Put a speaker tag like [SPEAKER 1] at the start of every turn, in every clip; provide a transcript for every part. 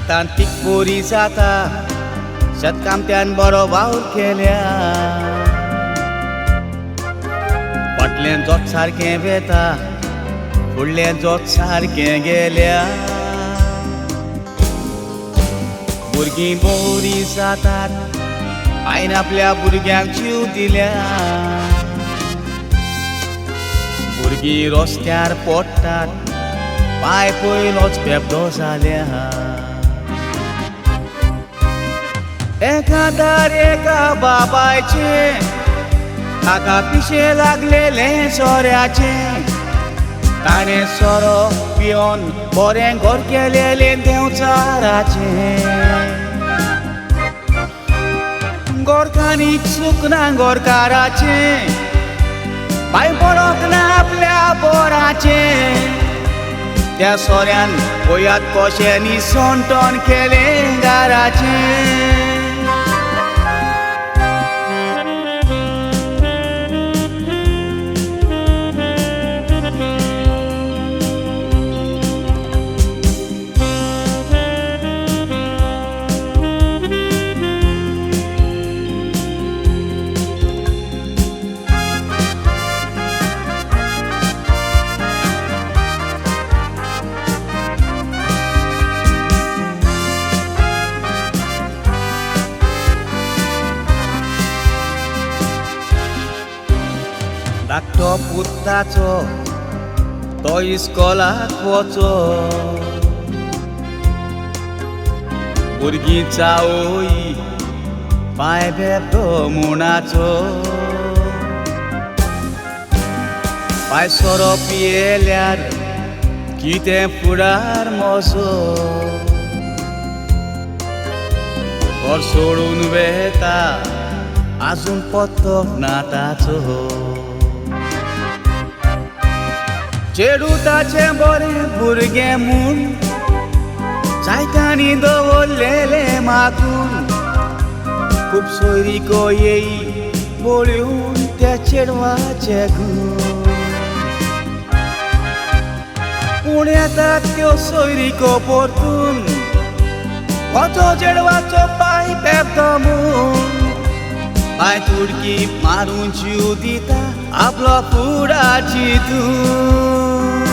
[SPEAKER 1] शेतान पीक बरी जाता, शेतकामत्यान बरो वावर केल्या, फाटल्यान जोत सारकें वेता, फुडल्यान जोत सारकें गेल्या. भुरगीं बरी जातात, आईन आपल्या भुरग्यांक जीव दिल्या. भुरगीं रस्त्यार पडटात, पाय पयलोच बेबदो जाल्या. एका दार एका बाबायचे, ताका पिशे लागलेले सोऱ्याचे. ताणें सोरो पियोन बरें घर केलेलें देंवचाराचे. गोरकानीक सूख ना गोरकाराचे, बाय पडोंक ना आपल्या बोराचे. त्या सोऱ्यान पयात कशें निसंटोन केलें घराचें. धाकटो पुताचो तो इस्कोलाक वचो. भुरगीं चावोई पांय बेबदो म्हूणाचो. पांय सोरो पियेल्यार कितें फुडार मोजो. घर सोडून वेता आजून पत्तो ना ताचो. चेडू ताचें बरें भुरगें म्हूण जायत्यांनी दवरलेले मागून. खूब सोयरीको येयी पळोवन त्या चेडवाचे गूण. पूण येतात त्यो सोयरीको परतून, वचो चेडवाचो पांय बेबदो म्हूण. पांय तुडकी मारून जीव दिता आपलो फुडार चिंतून.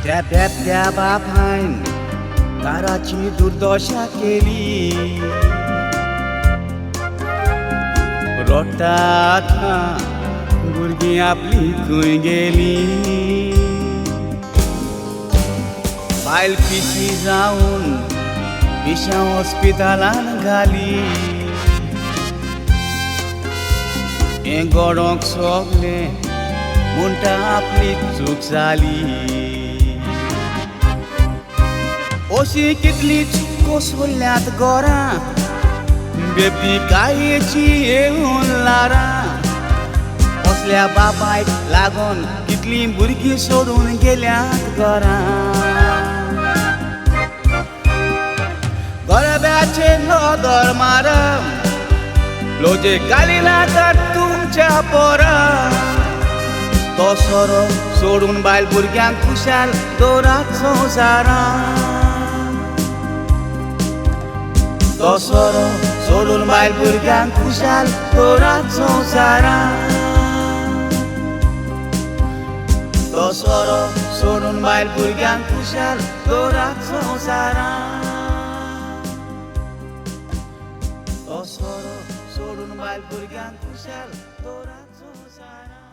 [SPEAKER 1] त्या बेबद्या बापायन दाराची दुर्दशा केली. रडटात भुरगीं आपली खंय गेली. बायल पिशी जावन पिश्यां हॉस्पिटलान घाली. हें घडोंक सोगलें म्हणटा आपली चूक जाली. अशी कितलीच कोसळ्ळ्यात घरां, बेबदी कायेची येवन लारां. असल्या बापायक लागून कितलीं भुरगीं सोडून गेल्यात घरां. गरब्याचे नदर मारप, लोजे काली लागत तुमच्या पोरां. तो सोरो सोडून बायल भुरग्यांक खुशाल दवरात संवसारां. तो सोरो सोडून बायल भुरग्यांक खुशाल दवरात संवसारां. तो सोरो सोडून बायल भुरग्यांक खुशाल दवरात संवसारां. तो सोरो सोडून बायल भुरग्यांक खुशाल दवरात संवसारां.